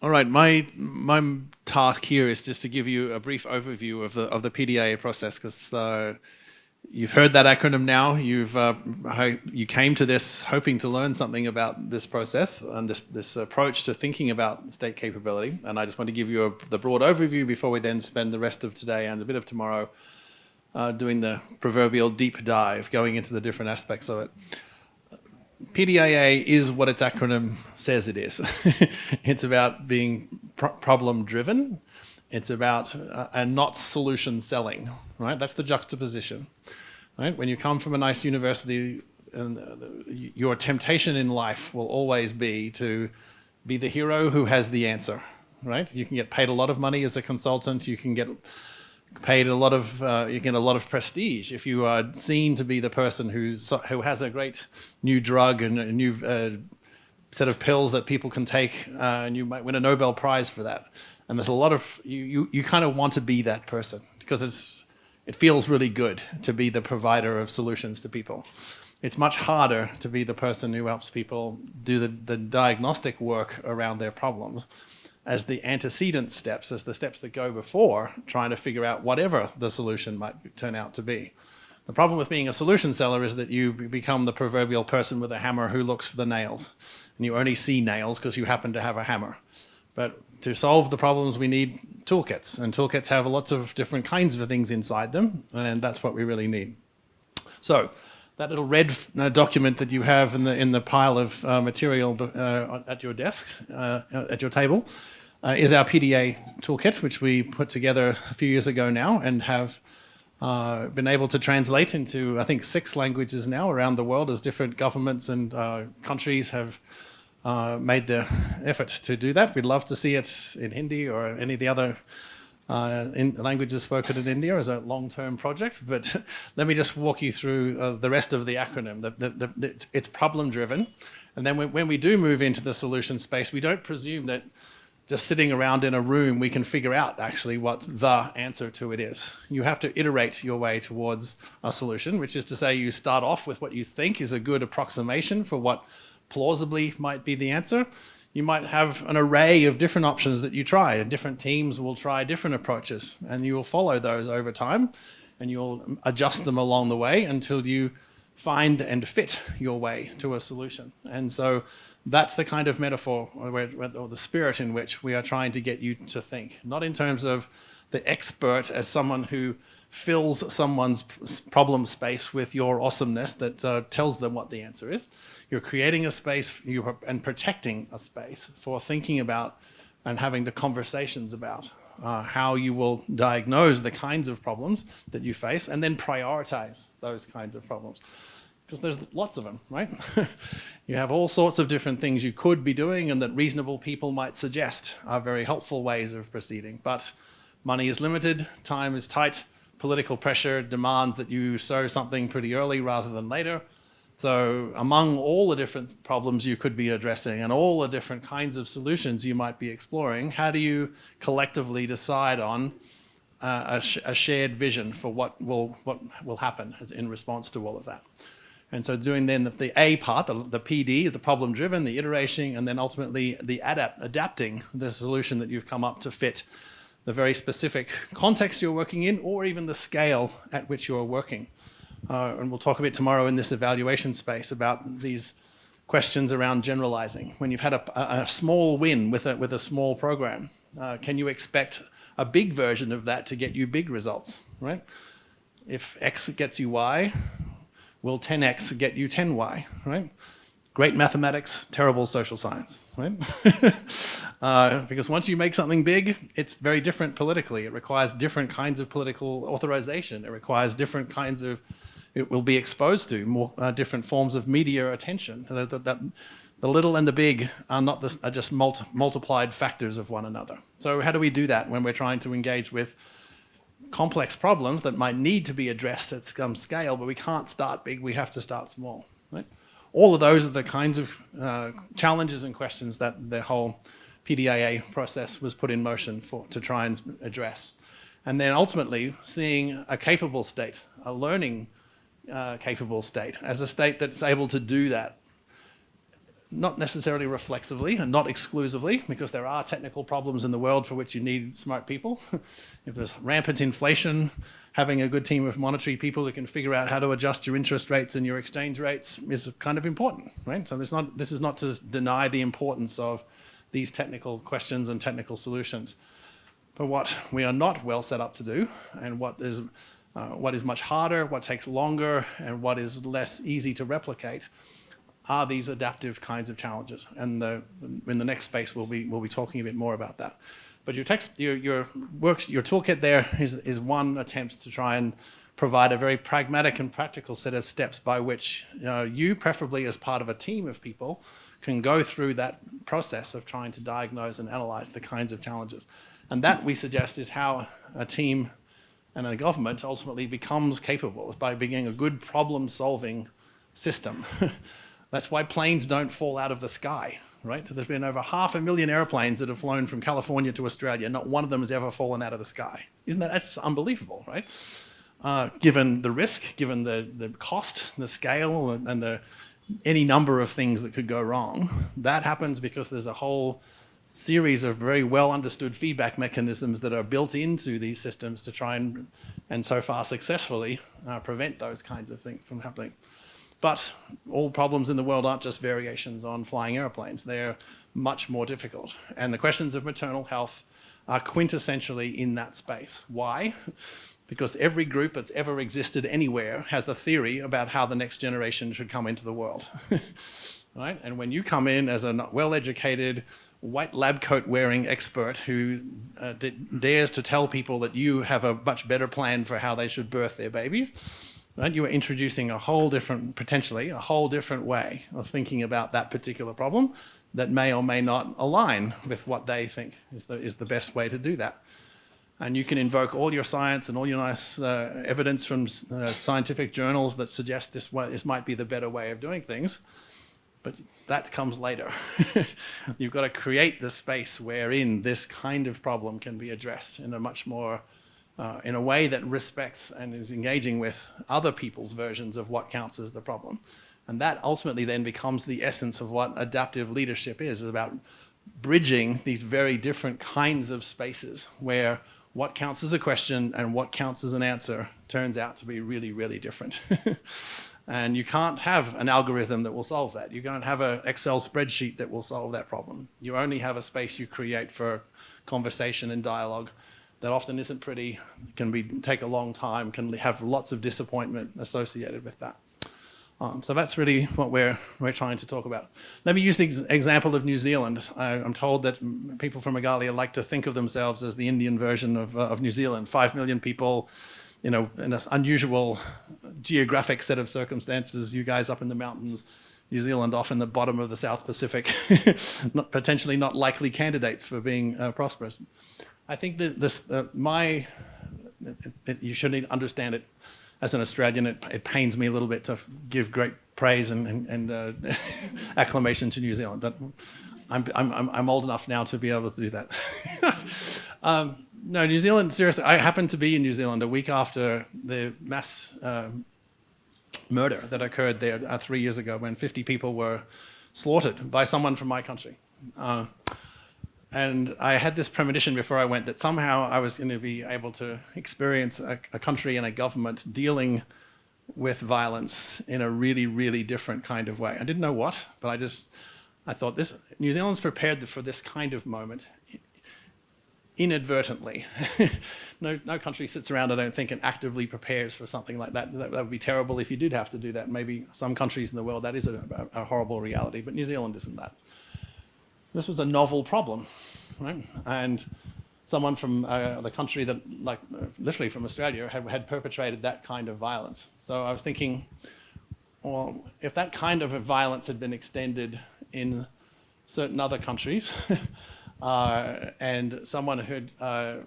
All right, my task here is just to give you a brief overview of the PDIA process, because you've heard that acronym now. You came to this hoping to learn something about this process and this approach to thinking about state capability. And I just want to give you the broad overview before we then spend the rest of today and a bit of tomorrow doing the proverbial deep dive, going into the different aspects of it. PDIA is what its acronym says it is. It's about being problem-driven. It's about and not solution selling, right? That's the juxtaposition, right? When you come from a nice university, your temptation in life will always be to be the hero who has the answer, right? You can get paid a lot of money as a consultant. You can get paid a lot of, you get a lot of prestige if you are seen to be the person who has a great new drug and a new set of pills that people can take, and you might win a Nobel Prize for that. And there's a lot of, you kind of want to be that person because it feels really good to be the provider of solutions to people. It's much harder to be the person who helps people do the diagnostic work around their problems as the antecedent steps, as the steps that go before trying to figure out whatever the solution might turn out to be. The problem with being a solution seller is that you become the proverbial person with a hammer who looks for the nails. And you only see nails because you happen to have a hammer. But to solve the problems, we need toolkits. And toolkits have lots of different kinds of things inside them. And that's what we really need. So that little red document that you have in the pile of material at your desk, at your table, is our PDA toolkit, which we put together a few years ago now and have been able to translate into, I think, 6 languages now around the world, as different governments and countries have made the effort to do that. We'd love to see it in Hindi or any of the other languages spoken in India as a long-term project, but let me just walk you through the rest of the acronym. It's problem-driven, and then when we do move into the solution space, we don't presume that just sitting around in a room we can figure out actually what the answer to it is. You have to iterate your way towards a solution, which is to say you start off with what you think is a good approximation for what plausibly might be the answer. You might have an array of different options that you try, and different teams will try different approaches, and you will follow those over time, and you'll adjust them along the way until you find and fit your way to a solution. And so that's the kind of metaphor or the spirit in which we are trying to get you to think, not in terms of the expert as someone who fills someone's problem space with your awesomeness that tells them what the answer is. You're creating a space and protecting a space for thinking about and having the conversations about how you will diagnose the kinds of problems that you face and then prioritize those kinds of problems. Because there's lots of them, right? You have all sorts of different things you could be doing and that reasonable people might suggest are very helpful ways of proceeding. But money is limited, time is tight, political pressure demands that you sow something pretty early rather than later. So among all the different problems you could be addressing and all the different kinds of solutions you might be exploring, how do you collectively decide on a shared vision for what will happen in response to all of that? And so doing then the A part, the PD, the problem-driven, the iteration, and then ultimately the adapting the solution that you've come up to fit the very specific context you're working in, or even the scale at which you're working. And we'll talk a bit tomorrow in this evaluation space about these questions around generalizing. When you've had a small win with a small program, can you expect a big version of that to get you big results, right? If X gets you Y, will 10X get you 10Y, right? Great mathematics, terrible social science, right? Because once you make something big, it's very different politically. It requires different kinds of political authorization. It requires different kinds of, it will be exposed to more different forms of media attention. The little and the big are just multiplied factors of one another. So how do we do that when we're trying to engage with complex problems that might need to be addressed at some scale, but we can't start big, we have to start small, right? All of those are the kinds of challenges and questions that the whole PDIA process was put in motion to try and address. And then ultimately seeing a capable state, a learning capable state, as a state that's able to do that not necessarily reflexively and not exclusively, because there are technical problems in the world for which you need smart people. If there's rampant inflation, having a good team of monetary people who can figure out how to adjust your interest rates and your exchange rates is kind of important, right? So this is not to deny the importance of these technical questions and technical solutions. But what we are not well set up to do, and what is much harder, what takes longer, and what is less easy to replicate, are these adaptive kinds of challenges. And in the next space, we'll be talking a bit more about that. But your toolkit there is one attempt to try and provide a very pragmatic and practical set of steps by which you, preferably as part of a team of people, can go through that process of trying to diagnose and analyze the kinds of challenges. And that, we suggest, is how a team and a government ultimately becomes capable, by being a good problem-solving system. That's why planes don't fall out of the sky, right? So there's been over 500,000 airplanes that have flown from California to Australia. Not one of them has ever fallen out of the sky. That's unbelievable, right? Given the risk, given the cost, the scale, and any number of things that could go wrong. That happens because there's a whole series of very well understood feedback mechanisms that are built into these systems to try and so far successfully prevent those kinds of things from happening. But all problems in the world aren't just variations on flying airplanes. They're much more difficult. And the questions of maternal health are quintessentially in that space. Why? Because every group that's ever existed anywhere has a theory about how the next generation should come into the world. Right? And when you come in as a well-educated, white lab coat wearing expert who dares to tell people that you have a much better plan for how they should birth their babies, right? You are introducing potentially a whole different way of thinking about that particular problem that may or may not align with what they think is the best way to do that. And you can invoke all your science and all your nice evidence from scientific journals that suggest this might be the better way of doing things. But that comes later. You've got to create the space wherein this kind of problem can be addressed in a much more, in a way that respects and is engaging with other people's versions of what counts as the problem. And that ultimately then becomes the essence of what adaptive leadership is about bridging these very different kinds of spaces where what counts as a question and what counts as an answer turns out to be really, really different. And you can't have an algorithm that will solve that. You can't have an Excel spreadsheet that will solve that problem. You only have a space you create for conversation and dialogue that often isn't pretty, take a long time, can have lots of disappointment associated with that. So that's really what we're trying to talk about. Let me use the example of New Zealand. I'm told that people from Meghalaya like to think of themselves as the Indian version of New Zealand. 5 million people, in an unusual geographic set of circumstances, you guys up in the mountains, New Zealand off in the bottom of the South Pacific, potentially not likely candidates for being prosperous. I think that you should understand it. As an Australian, it pains me a little bit to give great praise and acclamation to New Zealand, but I'm old enough now to be able to do that. No, New Zealand, seriously, I happened to be in New Zealand a week after the mass murder that occurred there 3 years ago when 50 people were slaughtered by someone from my country. And I had this premonition before I went that somehow I was going to be able to experience a country and a government dealing with violence in a really, really different kind of way. I didn't know what, but I thought New Zealand's prepared for this kind of moment inadvertently. No country sits around, I don't think, and actively prepares for something like that. That would be terrible if you did have to do that. Maybe some countries in the world that is a horrible reality, but New Zealand isn't that. This was a novel problem, right? And someone from the country that, literally from Australia, had perpetrated that kind of violence. So I was thinking, well, if that kind of violence had been extended in certain other countries, and someone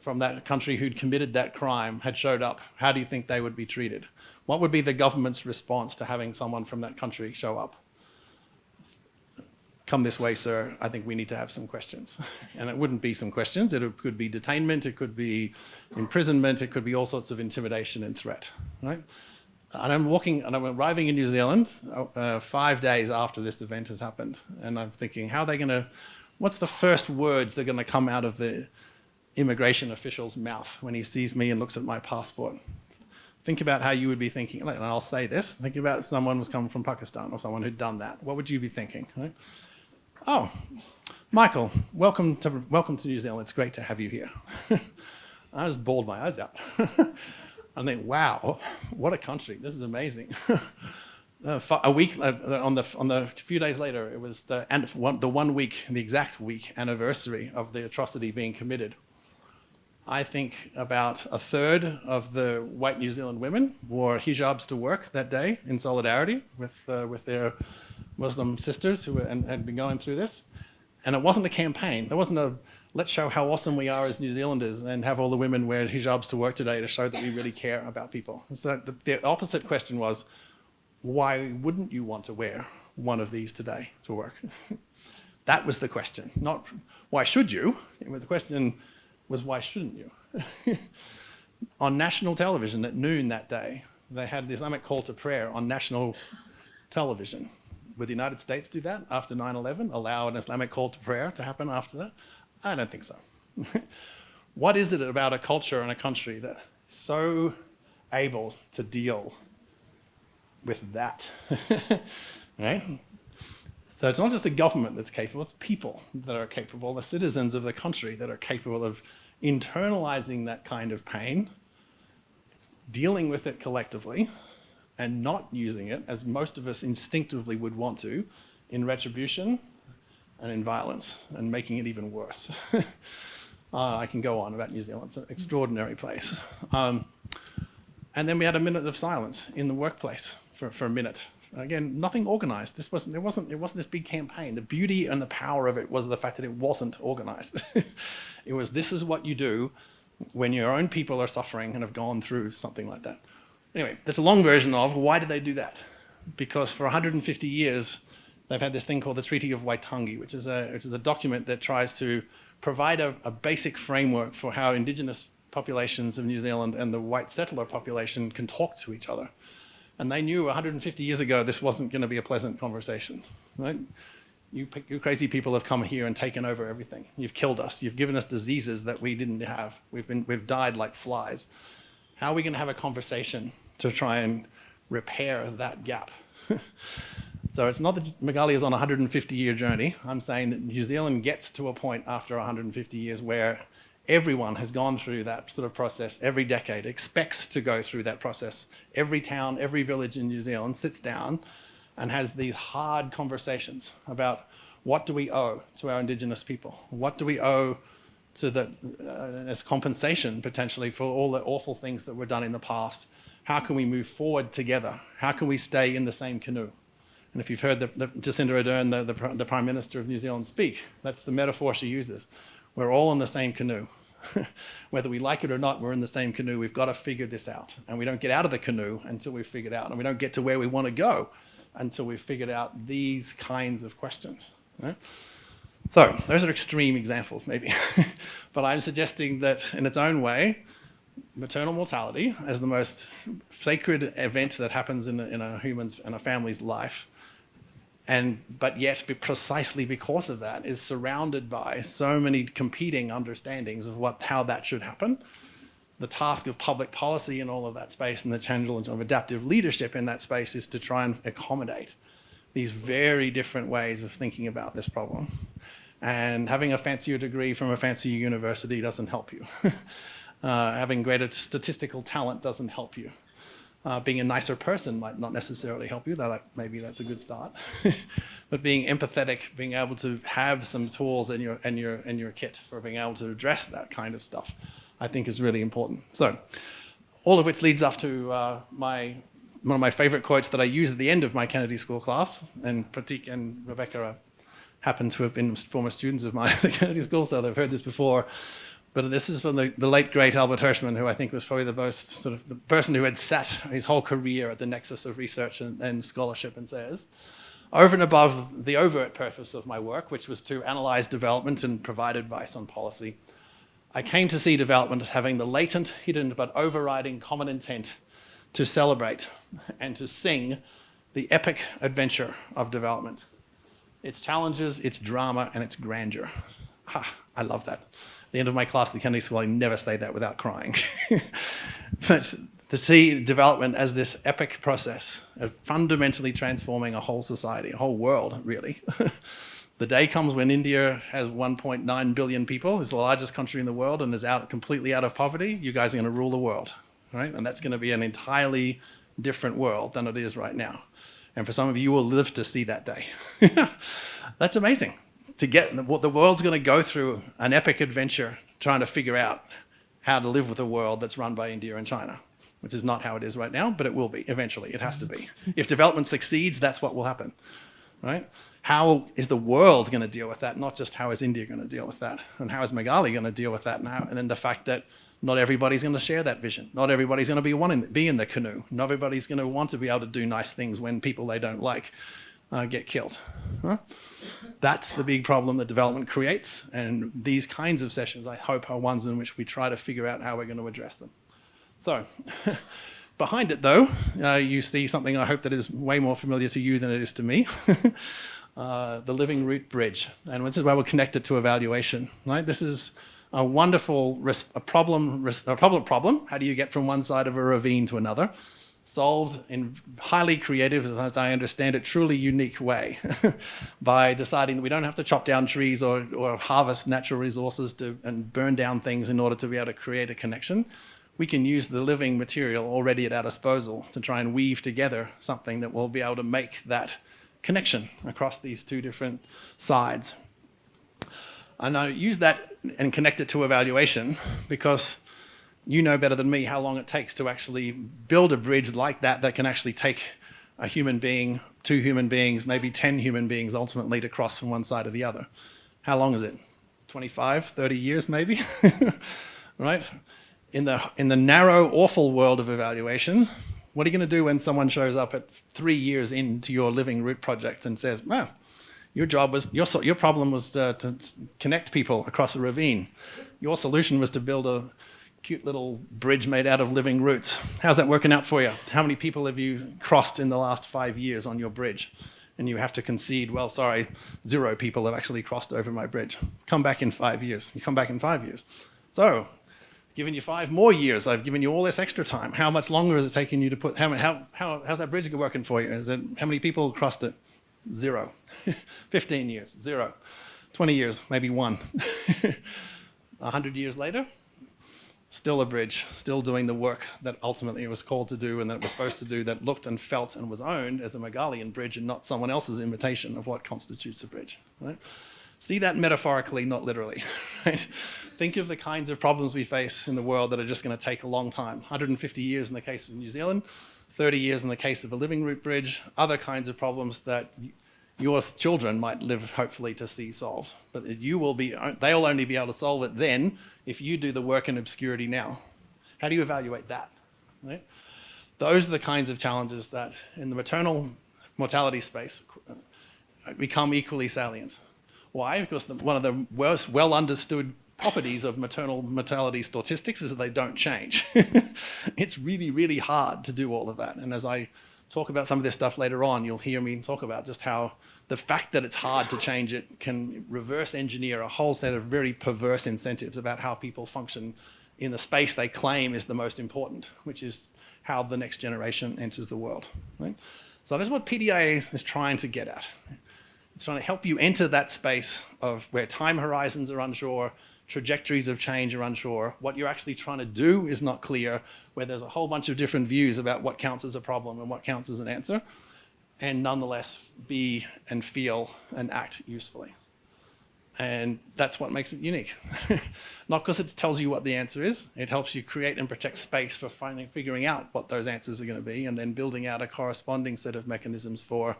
from that country who'd committed that crime had showed up, how do you think they would be treated? What would be the government's response to having someone from that country show up? Come this way, sir, I think we need to have some questions. And it wouldn't be some questions, it could be detainment, it could be imprisonment, it could be all sorts of intimidation and threat, right? And I'm arriving in New Zealand 5 days after this event has happened. And I'm thinking, what's the first words that are going to come out of the immigration official's mouth when he sees me and looks at my passport? Think about how you would be thinking, and I'll say this, think about someone was coming from Pakistan or someone who'd done that. What would you be thinking? Right? Oh, Michael, welcome to New Zealand. It's great to have you here. I just bawled my eyes out. I think, wow, what a country! This is amazing. A week on the few days later, it was the exact week anniversary of the atrocity being committed. I think about a third of the white New Zealand women wore hijabs to work that day in solidarity with their Muslim sisters who had been going through this. And it wasn't a campaign. There wasn't a let's show how awesome we are as New Zealanders and have all the women wear hijabs to work today to show that we really care about people. So the opposite question was, why wouldn't you want to wear one of these today to work? That was the question, not why should you? The question was why shouldn't you? On national television at noon that day, they had the Islamic call to prayer on national television. Would the United States do that after 9/11? Allow an Islamic call to prayer to happen after that? I don't think so. What is it about a culture and a country that is so able to deal with that? Right? So it's not just the government that's capable, it's people that are capable, the citizens of the country that are capable of internalizing that kind of pain, dealing with it collectively, and not using it, as most of us instinctively would want to, in retribution and in violence, and making it even worse. I can go on about New Zealand. It's an extraordinary place. And then we had a minute of silence in the workplace for a minute. Again, nothing organized. It wasn't this big campaign. The beauty and the power of it was the fact that it wasn't organized. It was, this is what you do when your own people are suffering and have gone through something like that. Anyway, that's a long version of why did they do that? Because for 150 years, they've had this thing called the Treaty of Waitangi, which is a document that tries to provide a basic framework for how indigenous populations of New Zealand and the white settler population can talk to each other. And they knew 150 years ago this wasn't going to be a pleasant conversation. Right? You crazy people have come here and taken over everything. You've killed us. You've given us diseases that we didn't have. We've died like flies. How are we going to have a conversation to try and repair that gap? So it's not that Meghalaya is on a 150-year journey. I'm saying that New Zealand gets to a point after 150 years where everyone has gone through that sort of process every decade, expects to go through that process. Every town, every village in New Zealand sits down and has these hard conversations about what do we owe to our Indigenous people? What do we owe to as compensation potentially for all the awful things that were done in the past? How can we move forward together? How can we stay in the same canoe? And if you've heard Jacinda Ardern, the Prime Minister of New Zealand, speak, that's the metaphor she uses. We're all in the same canoe. Whether we like it or not, we're in the same canoe. We've got to figure this out. And we don't get out of the canoe until we've figured out. And we don't get to where we want to go until we've figured out these kinds of questions. Right? So those are extreme examples, maybe. But I'm suggesting that in its own way, maternal mortality as the most sacred event that happens in a human's and a family's life, but yet precisely because of that is surrounded by so many competing understandings of how that should happen. The task of public policy in all of that space and the challenge of adaptive leadership in that space is to try and accommodate these very different ways of thinking about this problem. And having a fancier degree from a fancier university doesn't help you. Having greater statistical talent doesn't help you. Being a nicer person might not necessarily help you, though maybe that's a good start. But being empathetic, being able to have some tools in your kit for being able to address that kind of stuff, I think is really important. So, all of which leads up to one of my favorite quotes that I use at the end of my Kennedy School class, and Pratik and Rebecca happen to have been former students of mine at the Kennedy School, so they've heard this before. But this is from the late, great Albert Hirschman, who I think was probably the most sort of the person who had sat his whole career at the nexus of research and scholarship, and says, over and above the overt purpose of my work, which was to analyze development and provide advice on policy, I came to see development as having the latent, hidden, but overriding common intent to celebrate and to sing the epic adventure of development. Its challenges, its drama, and its grandeur. I love that. At the end of my class at the Kennedy School, I never say that without crying. But to see development as this epic process of fundamentally transforming a whole society, a whole world, really. The day comes when India has 1.9 billion people, is the largest country in the world, and is completely out of poverty. You guys are going to rule the world, right? And that's going to be an entirely different world than it is right now. And for some of you, you will live to see that day. That's amazing. To get what the world's going to go through an epic adventure trying to figure out how to live with a world that's run by India and China, which is not how it is right now, but it will be eventually. It has to be. If development succeeds, that's what will happen, right? How is the world going to deal with that? Not just how is India going to deal with that, and how is Meghalaya going to deal with that now? And then the fact that not everybody's going to share that vision. Not everybody's going to be in the canoe. Not everybody's going to want to be able to do nice things when people they don't like get killed. Huh? That's the big problem that development creates, and these kinds of sessions, I hope, are ones in which we try to figure out how we're going to address them. So, behind it, though, you see something I hope that is way more familiar to you than it is to me. The living root bridge. And this is why we'll connect it to evaluation. Right? This is a wonderful problem. How do you get from one side of a ravine to another? Solved in highly creative, as I understand it, truly unique way by deciding that we don't have to chop down trees or harvest natural resources and burn down things in order to be able to create a connection. We can use the living material already at our disposal to try and weave together something that will be able to make that connection across these two different sides. And I use that and connect it to evaluation because you know better than me how long it takes to actually build a bridge like that can actually take a human being, 2 human beings, maybe 10 human beings ultimately to cross from one side to the other. How long is it? 25, 30 years maybe? Right? In the narrow, awful world of evaluation, what are you going to do when someone shows up at 3 years into your living root project and says, "Wow, your problem was to connect people across a ravine. Your solution was to build a cute little bridge made out of living roots. How's that working out for you? How many people have you crossed in the last 5 years on your bridge?" And you have to concede, well, sorry, 0 people have actually crossed over my bridge. Come back in 5 years. You come back in 5 years. So, given you 5 more years, I've given you all this extra time. How much longer is it taking you to put, how's that bridge working for you? How many people crossed it? 0. 15 years, 0. 20 years, maybe 1. 100 years later, still a bridge, still doing the work that ultimately it was called to do and that it was supposed to do, that looked and felt and was owned as a Meghalayan bridge and not someone else's imitation of what constitutes a bridge. Right? See that metaphorically, not literally. Right? Think of the kinds of problems we face in the world that are just going to take a long time. 150 years in the case of New Zealand, 30 years in the case of a living root bridge, other kinds of problems that your children might live, hopefully, to see solved. But they'll only be able to solve it then if you do the work in obscurity now. How do you evaluate that? Right? Those are the kinds of challenges that in the maternal mortality space become equally salient. Why? Because one of the worst well understood properties of maternal mortality statistics is that they don't change. It's really, really hard to do all of that. And as I talk about some of this stuff later on, you'll hear me talk about just how the fact that it's hard to change it can reverse engineer a whole set of very perverse incentives about how people function in the space they claim is the most important, which is how the next generation enters the world. Right? So that's what PDIA is trying to get at. It's trying to help you enter that space of where time horizons are unsure, trajectories of change are unsure, what you're actually trying to do is not clear, where there's a whole bunch of different views about what counts as a problem and what counts as an answer, and nonetheless be and feel and act usefully. And that's what makes it unique. Not because it tells you what the answer is, it helps you create and protect space for figuring out what those answers are going to be, and then building out a corresponding set of mechanisms for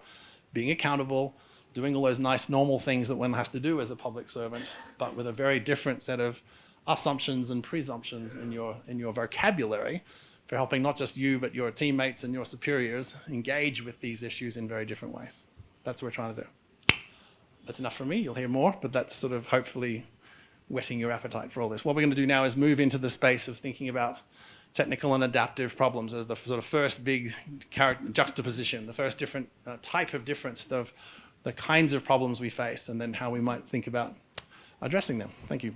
being accountable, doing all those nice normal things that one has to do as a public servant, but with a very different set of assumptions and presumptions in your vocabulary for helping not just you, but your teammates and your superiors engage with these issues in very different ways. That's what we're trying to do. That's enough from me. You'll hear more, but that's sort of hopefully whetting your appetite for all this. What we're going to do now is move into the space of thinking about technical and adaptive problems as the sort of first big juxtaposition, the first different type of difference of the kinds of problems we face, and then how we might think about addressing them. Thank you.